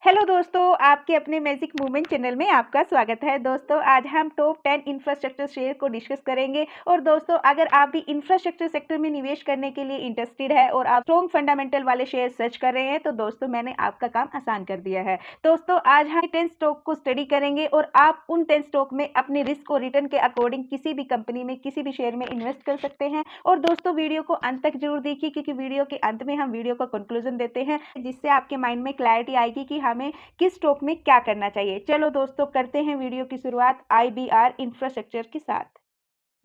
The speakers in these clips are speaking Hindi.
हेलो दोस्तों, आपके अपने मैजिक मूवमेंट चैनल में आपका स्वागत है। दोस्तों, आज हम टॉप 10 इंफ्रास्ट्रक्चर शेयर को डिस्कस करेंगे। और दोस्तों, अगर आप भी इंफ्रास्ट्रक्चर सेक्टर में निवेश करने के लिए इंटरेस्टेड है और आप स्ट्रॉन्ग फंडामेंटल वाले शेयर सर्च कर रहे हैं, तो दोस्तों मैंने आपका काम आसान कर दिया है। दोस्तों, आज हम 10 स्टॉक को स्टडी करेंगे और आप उन 10 स्टॉक में अपने रिस्क और रिटर्न के अकॉर्डिंग किसी भी कंपनी में किसी भी शेयर में इन्वेस्ट कर सकते हैं। और दोस्तों, वीडियो को अंत तक जरूर देखिए, क्योंकि वीडियो के अंत में हम वीडियो का कंक्लूजन देते हैं, जिससे आपके माइंड में क्लैरिटी आएगी कि हमें किस स्टॉक में क्या करना चाहिए। चलो दोस्तों, करते हैं वीडियो की शुरुआत आईबीआर इंफ्रास्ट्रक्चर के साथ।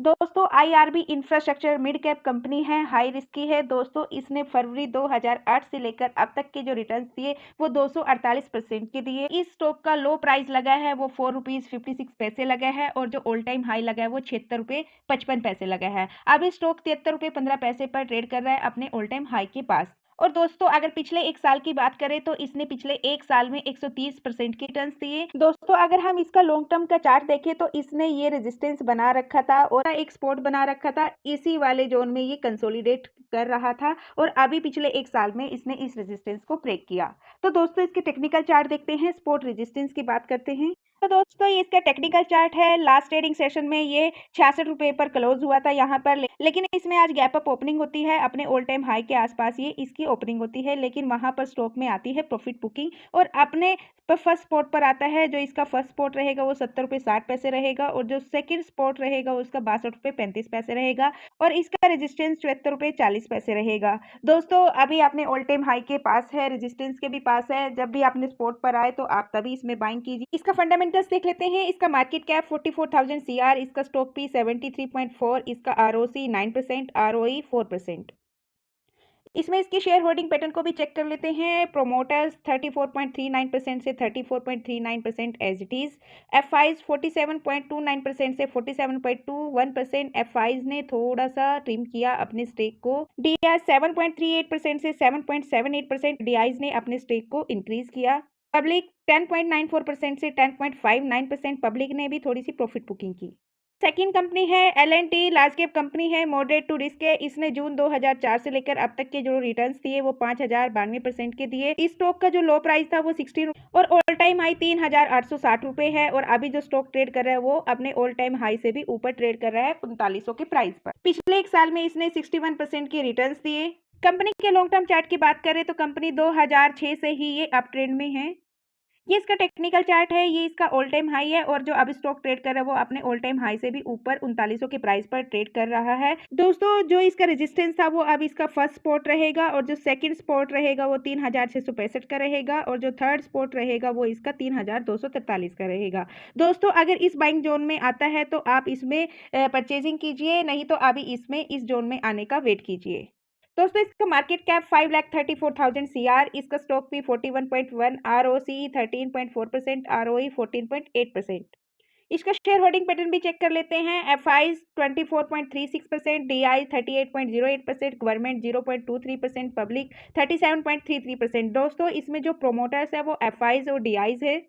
दोस्तों, IRB infrastructure mid cap company है, हाई रिस्की है। दोस्तों, इसने फरवरी 2008 से लेकर अब तक के जो रिटर्न्स दिए वो 248% के दिए। इस स्टॉक का लो प्राइस लगा है वो ₹4.56 लगा है और जो ऑल टाइम हाई लगा है वो ₹76.55 लगा है। अब इस स्टॉक ₹73.15 पर ट्रेड कर रहा है अपने ऑल टाइम हाई के पास। और दोस्तों, अगर पिछले एक साल की बात करें तो इसने पिछले एक साल में 130% के रिटर्न्स दिए। दोस्तों, अगर हम इसका लॉन्ग टर्म का चार्ट देखें तो इसने ये रेजिस्टेंस बना रखा था और एक सपोर्ट बना रखा था, इसी वाले जोन में ये कंसोलिडेट कर रहा था और अभी पिछले एक साल में इसने इस रेजिस्टेंस को ब्रेक किया। तो दोस्तों, इसके टेक्निकल चार्ट देखते हैं, सपोर्ट रेजिस्टेंस की बात करते हैं। तो दोस्तों, ये इसका टेक्निकल चार्ट है। लास्ट ट्रेडिंग सेशन में ये 66 रुपए पर क्लोज हुआ था यहाँ पर, लेकिन इसमें आज गैप अप ओपनिंग होती है अपने ऑल टाइम हाई के आसपास ये इसकी ओपनिंग होती है, लेकिन वहां पर स्टॉक में आती है प्रॉफिट बुकिंग और अपने फर्स्ट स्पॉट पर आता है। जो इसका फर्स्ट स्पॉट रहेगा वो 70 रुपये 60 पैसे रहेगा और जो सेकंड स्पॉट रहेगा उसका 62 रुपये 35 पैसे रहेगा और इसका रेजिस्टेंस 74 रुपये 40 पैसे रहेगा। दोस्तों, अभी आपने ऑल टाइम हाई के पास है, रेजिस्टेंस के भी पास है। जब भी आपने स्पॉट पर आए तो आप तभी इसमें बाइंग कीजिए। इसका फंडामेंटल्स देख लेते हैं। इसका मार्केट कैप 44,000 CR, इसका स्टॉक पी 73.4, इसका आरओसी 9%, आरओई 4%। इसमें इसकी शेयर होल्डिंग पैटर्न को भी चेक कर लेते हैं। प्रोमोटर्स 34.39% से 34.39% एज इट इज। एफआईज 47.29% से 47.21%। एफआईज ने थोड़ा सा ट्रिम किया अपने स्टेक को। डीआई 7.38% से 7.78%। डीआईज ने अपने स्टेक को इंक्रीज किया। पब्लिक 10.94% से 10.59%। पब्लिक ने भी थोड़ी सी प्रॉफिट बुकिंग की। सेकंड कंपनी है L&T, लार्ज कैप कंपनी है, मॉडरेट टू रिस्क है। इसने जून 2004 से लेकर अब तक के जो रिटर्न्स दिए वो 5092% के दिए। इस स्टॉक का जो लो प्राइस था वो 16 और ऑल टाइम हाई 3860 रुपए है और अभी जो स्टॉक ट्रेड कर रहा है वो अपने ऑल टाइम हाई से भी ऊपर ट्रेड कर रहा है 4500 के प्राइस पर। पिछले एक साल में इसने 61% के रिटर्न्स दिए। कंपनी के लॉन्ग टर्म चार्ट की बात करें तो कंपनी 2006 से ही ये अप ट्रेंड में है। ये इसका टेक्निकल चार्ट है। ये इसका ऑल टाइम हाई है और जो अब स्टॉक ट्रेड कर रहा है वो अपने ऑल टाइम हाई से भी ऊपर 3900 के प्राइस पर ट्रेड कर रहा है। दोस्तों, जो इसका रेजिस्टेंस था वो अब इसका फर्स्ट स्पॉट रहेगा और जो सेकंड स्पॉट रहेगा वो 3665 का रहेगा और जो थर्ड स्पॉट रहेगा वो इसका 3243 का रहेगा। दोस्तों, अगर इस बाइंग जोन में आता है तो आप इसमें परचेजिंग कीजिए, नहीं तो अभी इसमें इस जोन में आने का वेट कीजिए। दोस्तों, इसका मार्केट कैप 5,34,000 CR, इसका स्टॉक भी 41.1, आरओसी 13.4%, आरओई 14.8%। इसका शेयर होल्डिंग पैटर्न भी चेक कर लेते हैं। FI 24.36%, DI 38.08%, government 0.23%, public 37.33%। दोस्तों, इसमें जो प्रोमोटर्स है वो एफआईज और डीआईज है।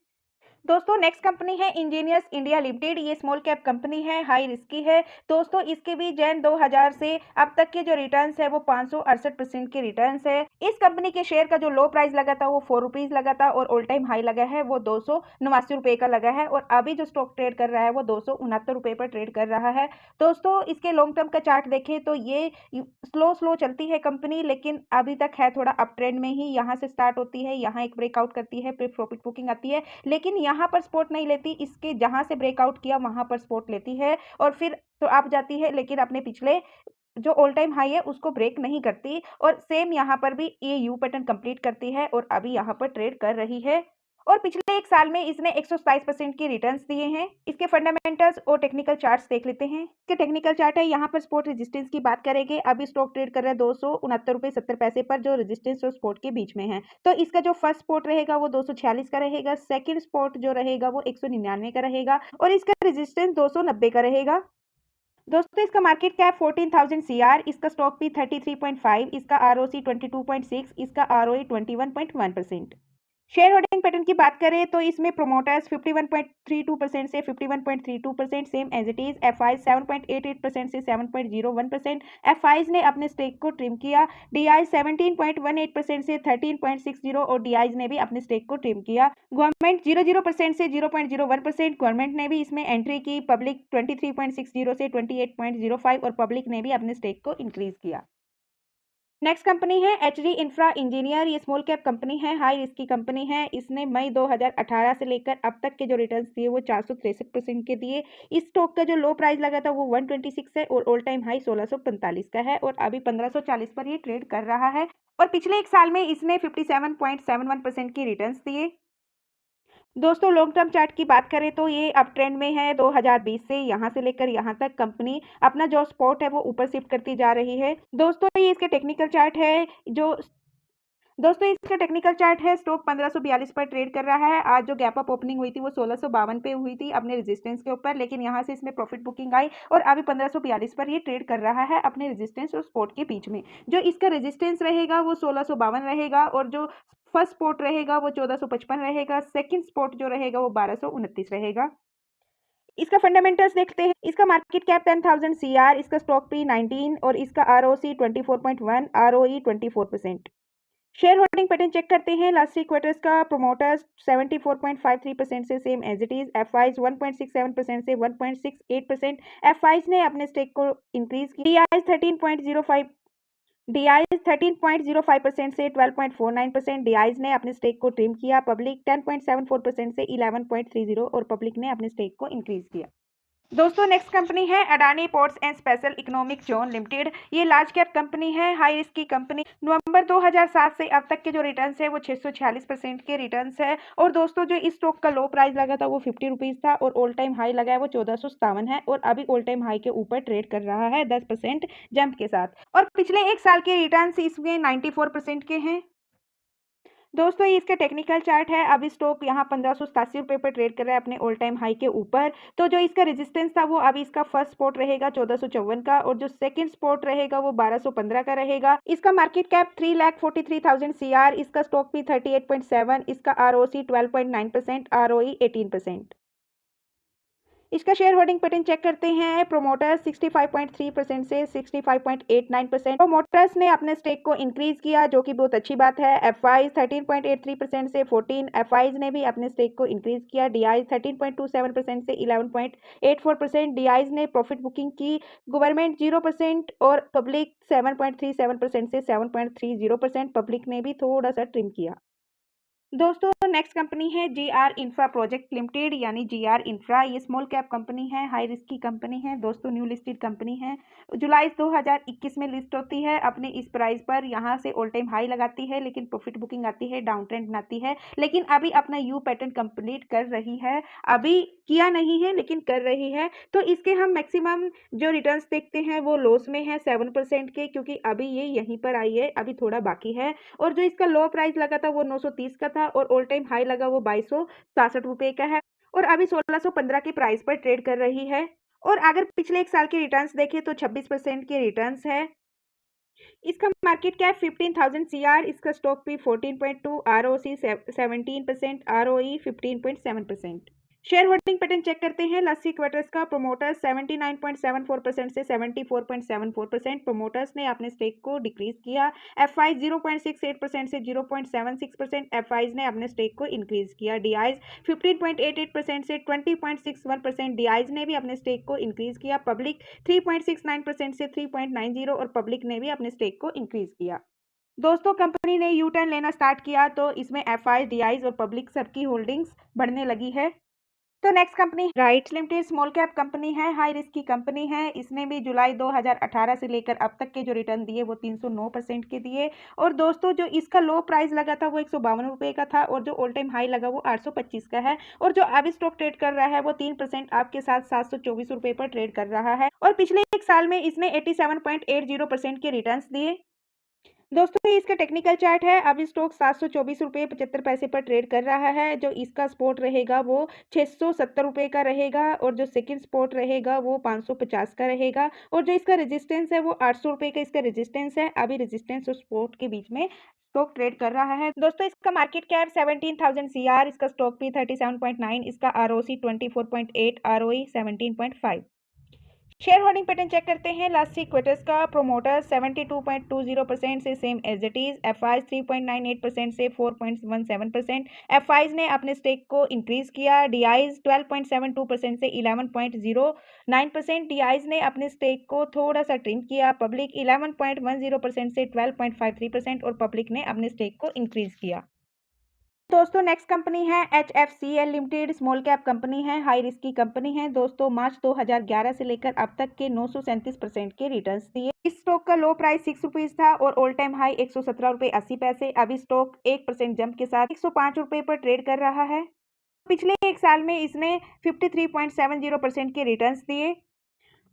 दोस्तों, नेक्स्ट कंपनी है इंजीनियर्स इंडिया लिमिटेड। ये स्मॉल कैप कंपनी है, हाई रिस्की है। दोस्तों, इसके भी जैन 2000 से अब तक के जो रिटर्न्स है वो 568% के रिटर्न्स है। इस कंपनी के शेयर का जो लो प्राइस लगा था वो 4 रुपीज लगा था और ऑल टाइम हाई लगा है वो 289 रुपए का लगा है और अभी जो स्टॉक ट्रेड कर रहा है वो 269 रुपए पर ट्रेड कर रहा है। दोस्तों, इसके लॉन्ग टर्म का चार्ट देखें तो ये स्लो स्लो चलती है कंपनी, लेकिन अभी तक है थोड़ा अप ट्रेंड में ही। यहाँ से स्टार्ट होती है, यहाँ एक ब्रेकआउट करती है, फिर प्रॉफिट बुकिंग आती है, लेकिन यहाँ पर सपोर्ट नहीं लेती। इसके जहां से ब्रेकआउट किया वहां पर सपोर्ट लेती है और फिर तो आप जाती है, लेकिन अपने पिछले जो ऑल टाइम हाई है उसको ब्रेक नहीं करती। और सेम यहाँ पर भी ये यू पैटर्न कंप्लीट करती है और अभी यहाँ पर ट्रेड कर रही है और पिछले एक साल में इसने 127% की रिटर्न्स दिए हैं। इसके फंडामेंटल्स और टेक्निकल चार्ट्स देख लेते हैं। इसके टेक्निकल चार्ट है, यहाँ पर सपोर्ट रेजिस्टेंस की बात करेंगे। अभी स्टॉक ट्रेड कर रहा है 269 रुपये 70 पैसे पर, जो रेजिस्टेंस और सपोर्ट के बीच में है। तो इसका जो फर्स्ट स्पॉट रहेगा वो 246 का रहेगा, सेकंड स्पॉट जो रहेगा वो 199 का रहेगा और इसका रेजिस्टेंस 290 का रहेगा। दोस्तों, इसका मार्केट कैप 14,000 CR, इसका स्टॉक भी 33.5, इसका आरओसी 22.6, इसका आरओई 21.1%। शेयर होल्डिंग पैटर्न की बात करें तो इसमें प्रोमोटर्स 51.32% से 51.32%, same as it is. FI 7.88% से 7.01%। एफआईज ने अपने स्टेक को ट्रिम किया। डीआई 17.18% से 13.60 और डीआईज ने भी अपने स्टेक को ट्रिम किया। गवर्नमेंट 00% से 0.01%, गवर्नमेंट ने भी इसमें एंट्री की। पब्लिक 23.60 से 28.05 और पब्लिक ने भी अपने स्टेक को इंक्रीज किया। नेक्स्ट कंपनी है एचडी इंफ्रा इंजीनियर। ये स्मॉल कैप कंपनी है, हाई रिस्क की कंपनी है। इसने मई 2018 से लेकर अब तक के जो रिटर्न्स दिए वो 463% के दिए। इस स्टॉक का जो लो प्राइस लगा था वो 126 है और ऑल टाइम हाई 1645 का है और अभी 1540 पर ये ट्रेड कर रहा है। और पिछले एक साल में इसने 57.71% की रिटर्न्स दिए। दोस्तों लॉन्ग टर्म चार्ट की बात करें तो ये अप ट्रेंड में है। 2020 से यहाँ से लेकर यहाँ तक कंपनी अपना जो स्पॉट है वो ऊपर शिफ्ट करती जा रही है। दोस्तों ये इसके टेक्निकल चार्ट है जो दोस्तों इसका टेक्निकल चार्ट है। स्टॉक 1542 पर ट्रेड कर रहा है। आज जो गैप अप ओपनिंग हुई थी वो 1652 पे हुई थी अपने रेजिस्टेंस के ऊपर, लेकिन यहाँ से इसमें प्रॉफिट बुकिंग आई और अभी 1542 पर ये ट्रेड कर रहा है अपने रेजिस्टेंस और स्पॉट के बीच में। जो इसका रेजिस्टेंस रहेगा वो 1652 रहेगा और जो फर्स्ट स्पॉट रहेगा वो 1455 रहेगा। सेकंड स्पॉट जो रहेगा वो 1229 रहेगा। इसका फंडामेंटल्स देखते हैं। इसका मार्केट कैप 10,000 सीआर, इसका स्टॉक पी 19 और इसका ROC 24.1, ROE 24%। Share holding pattern check करते हैं। लास्ट 3 क्वार्टर्स का प्रोमोटर्स 74.53% से same as it is. FIs 1.67% से 1.68%। एफआईज ने अपने स्टेक को इंक्रीज किया। डीआईज 13.05% से 12.49%। डीआईज ने अपने स्टेक को ट्रिम किया। पब्लिक 10.74% से 11.30 और पब्लिक ने अपने स्टेक को इंक्रीज किया। दोस्तों नेक्स्ट कंपनी है Adani ports and special economic zone limited. ये लार्ज कैप कंपनी है, हाई रिस्क की कंपनी। नवंबर 2007 से अब तक के जो रिटर्न्स है वो 646% के रिटर्न्स है। और दोस्तों जो इस स्टॉक का लो प्राइस लगा था वो 50 रुपीज़ था और ऑल टाइम हाई लगा है वो 1457 है और अभी ऑल टाइम हाई के ऊपर ट्रेड कर रहा है 10% जंप के साथ। और पिछले एक साल के रिटर्न्स इसमें 94% के हैं। दोस्तों ये इसका टेक्निकल चार्ट है। अभी स्टॉक यहाँ 1587 रुपये पर ट्रेड कर रहा है अपने ऑल टाइम हाई के ऊपर। तो जो इसका रेजिस्टेंस था वो अभी इसका फर्स्ट स्पॉट रहेगा 1454 का और जो सेकंड स्पॉट रहेगा वो 1215 का रहेगा। इसका मार्केट कैप 3,43,000 सीआर, इसका स्टॉक भी 38.7, इसका आरओसी 12.9%, आरओई 18%। इसका शेयर होल्डिंग पैटर्न चेक करते हैं। प्रोमोटर्स 65.3% से 65.89%। प्रोमोटर्स ने अपने स्टेक को इंक्रीज किया जो कि बहुत अच्छी बात है। एफआई 13.83% से 14, एफआईज ने भी अपने स्टेक को इंक्रीज किया। डीआई 13.27% से 11.84%। डीआईज ने प्रॉफिट बुकिंग की। गवर्नमेंट 0% और पब्लिक 7.37% से 7.30%। पब्लिक ने भी थोड़ा सा ट्रिम किया। दोस्तों नेक्स्ट कंपनी है जीआर इंफ्रा प्रोजेक्ट लिमिटेड यानी जीआर इंफ्रा। ये स्मॉल कैप कंपनी है, हाई रिस्क की कंपनी है। दोस्तों न्यू लिस्टेड कंपनी है। जुलाई 2021 में लिस्ट होती है। अपने इस प्राइस पर यहाँ से ऑल टाइम हाई लगाती है लेकिन प्रॉफिट बुकिंग आती है, डाउन ट्रेंड बनाती है, लेकिन अभी अपना यू पैटर्न कंप्लीट कर रही है। अभी किया नहीं है लेकिन कर रही है। तो इसके हम मैक्सिमम जो रिटर्न्स देखते हैं वो लॉस में है 7% के, क्योंकि अभी ये यहीं पर आई है, अभी थोड़ा बाकी है। और जो इसका लो प्राइस लगा था वो 930 का था और ऑल टाइम हाई लगा वो 2267 का है और अभी 1615 के प्राइस पर ट्रेड कर रही है। और अगर पिछले एक साल के रिटर्न्स देखें तो 26% के रिटर्न्स है। इसका मार्केट कैप 15,000 सीआर, इसका स्टॉक भी 14.2, ROC 17%, ROE 15.7%। Share holding pattern check करते हैं। लास्ट 3 क्वार्टर्स का प्रोमोटर्स 79.74% से 74.74%। प्रोमोटर्स ने अपने स्टेक को डिक्रीज किया। एफआई 0.68% से 0.76%। एफआईज ने अपने स्टेक को इंक्रीज किया। डीआईज 15.88% से 20.61%। डीआईज ने भी अपने स्टेक को इंक्रीज किया। पब्लिक 3.69% से 3.90 और पब्लिक ने भी अपने स्टेक को इंक्रीज किया। दोस्तों कंपनी ने यू टर्न लेना स्टार्ट किया तो इसमें एफआई, डीआईज और पब्लिक सबकी होल्डिंग्स बढ़ने लगी है। तो next company rights limited small cap company है, हाई रिस्क की कंपनी है। इसने भी जुलाई 2018 से लेकर अब तक के जो रिटर्न दिए वो 309% के दिए। और दोस्तों जो इसका लो प्राइस लगा था वो 152 रुपये का था और जो ऑल टाइम हाई लगा वो 825 का है। और जो अभी स्टॉक ट्रेड कर रहा है वो 3% आपके साथ 724 रुपये पर ट्रेड कर रहा है। और पिछले एक साल में इसने 87.80% के रिटर्न दिए। दोस्तों ये इसका टेक्निकल चार्ट है। अभी स्टॉक 724 रुपये 75 पैसे पर ट्रेड कर रहा है। जो इसका स्पॉट रहेगा वो 670 रुपये का रहेगा और जो सेकंड स्पॉट रहेगा वो 550 का रहेगा। और जो इसका रेजिस्टेंस है वो 800 रुपये का इसका रेजिस्टेंस है। अभी रेजिस्टेंस और स्पॉट के बीच में स्टॉक ट्रेड कर रहा है। दोस्तों इसका मार्केट कैप 17,000 CR, इसका स्टॉक पी 37.9, इसका ROC 24.8, ROE 17.5। Share holding pattern check करते हैं लास्ट 3 क्वार्टर्स का। प्रोमोटर्स 72.20% से same as it is, FIs 3.98% से 4.17%। एफआईज ने अपने स्टेक को इंक्रीज किया। डीआईज 12.72% से 11.09%। डीआईज ने अपने स्टेक को थोड़ा सा ट्रिम किया। पब्लिक 11.10% से 12.53% और पब्लिक ने अपने स्टेक को इंक्रीज किया। दोस्तों नेक्स्ट कंपनी है HFCL limited, small cap company है, हाई रिस्क की कंपनी है। दोस्तों मार्च 2011 से लेकर अब तक के 937% के रिटर्न्स दिए। इस स्टॉक का लो प्राइस 6 रुपीज था और ऑल टाइम हाई 117 रुपये 80 पैसे। अभी स्टॉक 1% जंप के साथ 105 रुपये पर ट्रेड कर रहा है। पिछले एक साल में इसने 53.70% के रिटर्न्स दिए।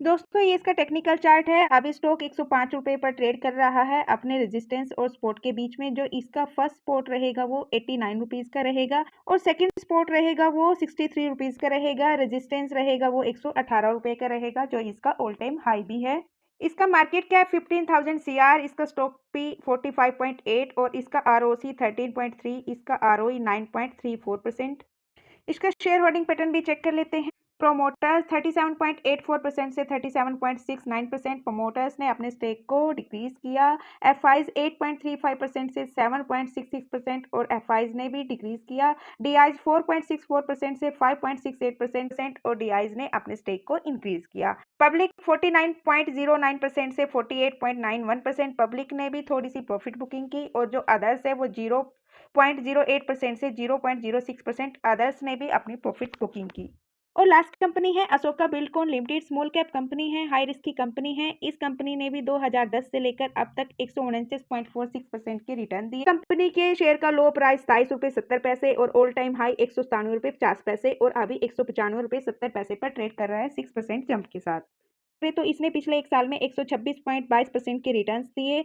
दोस्तों ये इसका टेक्निकल चार्ट है। अभी स्टॉक 105 रुपये पर ट्रेड कर रहा है अपने रेजिस्टेंस और सपोर्ट के बीच में। जो इसका फर्स्ट सपोर्ट रहेगा वो 89 रुपीज़ का रहेगा और सेकंड सपोर्ट रहेगा वो 63 रुपीज़ का रहेगा। रेजिस्टेंस रहेगा वो 118 रुपये का रहेगा, जो इसका ऑल टाइम हाई भी है। इसका मार्केट कैप 15,000 CR, इसका स्टॉक पी 45.8 और इसका आरओसी 13.3, इसका आरओई 9.34%। इसका शेयर होल्डिंग पैटर्न भी चेक कर लेते हैं। प्रोमोटर्स 37.84% से 37.69%। प्रोमोटर्स ने अपने स्टेक को डिक्रीज किया। एफआईज 8.35% से 7.66% और एफआईज ने भी डिक्रीज किया। डीआईज 4.64% से 5.68% और डीआईज ने अपने स्टेक को इंक्रीज किया। पब्लिक 49.09% से 48.91%। पब्लिक ने भी थोड़ी सी प्रॉफिट बुकिंग की और जो अदर्स है वो 0.08% से 0.06%। अदर्स ने भी अपनी प्रॉफिट बुकिंग की। और लास्ट कंपनी है Ashoka Buildcon limited, small cap company है, हाई रिस्क की कंपनी है। इस कंपनी ने भी 2010 से लेकर अब तक 149.46% के रिटर्न दिए। कंपनी के शेयर का लो प्राइस 27 रुपये 70 पैसे और ऑल टाइम हाई 197 रुपये 50 पैसे और अभी 195 रुपये 70 पैसे पर ट्रेड कर रहा है 6% जंप के साथ। तो इसने पिछले एक साल में 126.22% के रिटर्न्स दिए।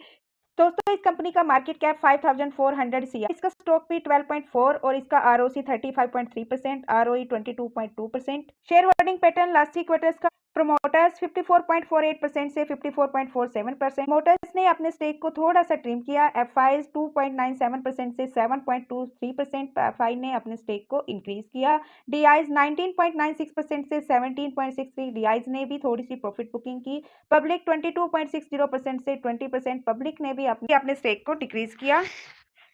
दोस्तों इस कंपनी का मार्केट कैप 5,400 CR, इसका स्टॉक भी 12.4 और इसका ROC 35.3%, ROE 22.2%। Share holding pattern last 3 quarters का। प्रोमोटर्स 54.48% से 54.47%। मोटर्स ने अपने स्टेक को थोड़ा सा ट्रिम किया। एफआईज 2.97% से 7.23%। एफआई ने अपने स्टेक को इंक्रीज किया। डीआईज 19.96% से 17.63। डीआईज ने भी थोड़ी सी प्रॉफिट बुकिंग की। पब्लिक 22.60% से 20%। पब्लिक ने भी अपने स्टेक को डिक्रीज किया।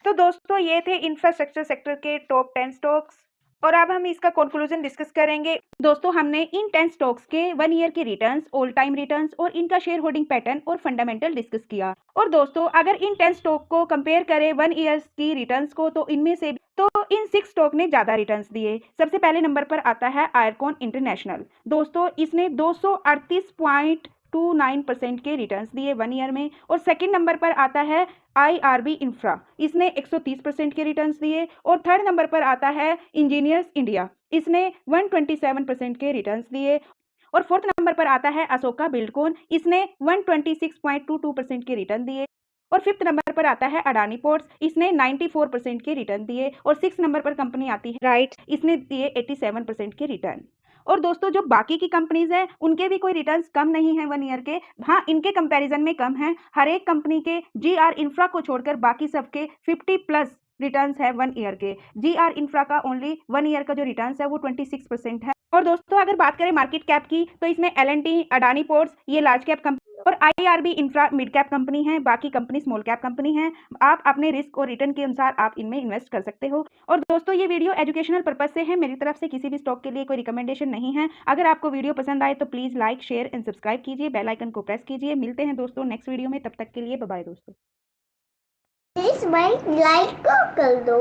तो दोस्तों ये थे इंफ्रास्ट्रक्चर सेक्टर के टॉप 10 स्टॉक्स और अब हम इसका कंक्लूजन डिस्कस करेंगे। दोस्तों हमने इन 10 स्टॉक्स के 1 ईयर के रिटर्न्स, ऑल टाइम रिटर्न्स और इनका शेयर होल्डिंग पैटर्न और फंडामेंटल डिस्कस किया। और दोस्तों अगर इन 10 स्टॉक को कंपेयर करें 1 ईयर की रिटर्न्स को तो इनमें से इन 6 स्टॉक ने ज्यादा रिटर्न्स दिए। सबसे पहले नंबर पर आता है आयरकॉन इंटरनेशनल। दोस्तों इसने 238.29% के रिटर्न्स दिए 1 ईयर में। और सेकंड नंबर पर आता है IRB इंफ्रा, इसने 130% के रिटर्न्स दिए। और थर्ड नंबर पर आता है इंजीनियर्स इंडिया, इसने 127% के रिटर्न्स दिए। और फोर्थ नंबर पर आता है अशोका बिल्डकॉन, इसने 126.22% के रिटर्न दिए। और फिफ्थ नंबर पर आता है अडानी पोर्ट्स, इसने 94% के रिटर्न दिए। और सिक्स नंबर पर कंपनी आती है राइट, इसने दिए 87% के रिटर्न। और दोस्तों जो बाकी की कंपनीज हैं उनके भी कोई रिटर्न्स कम नहीं है 1 ईयर के। हाँ इनके कंपैरिजन में कम है। हर एक कंपनी के GR इंफ्रा को छोड़कर बाकी सबके 50+ रिटर्न्स है 1 ईयर के। GR इंफ्रा का ओनली 1 ईयर का जो रिटर्न्स है वो 26% है। और दोस्तों अगर बात करें मार्केट कैप की तो इसमें L&T, अडानी पोर्ट्स ये लार्ज कैप कंपनी और IRB infra mid cap company है, बाकी कंपनी स्मॉल कैप कंपनी है। आप अपने रिस्क और रिटर्न के अनुसार आप इनमें इन्वेस्ट कर सकते हो। और दोस्तों ये वीडियो एजुकेशनल पर्पज से है, मेरी तरफ से किसी भी स्टॉक के लिए कोई रिकमेंडेशन नहीं है। अगर आपको वीडियो पसंद आए तो please like, share and subscribe कीजिए, बेल आइकन को प्रेस कीजिए। मिलते हैं दोस्तों नेक्स्ट वीडियो में, तब तक के लिए बाय बाय दोस्तों। प्लीज लाइक कर दो।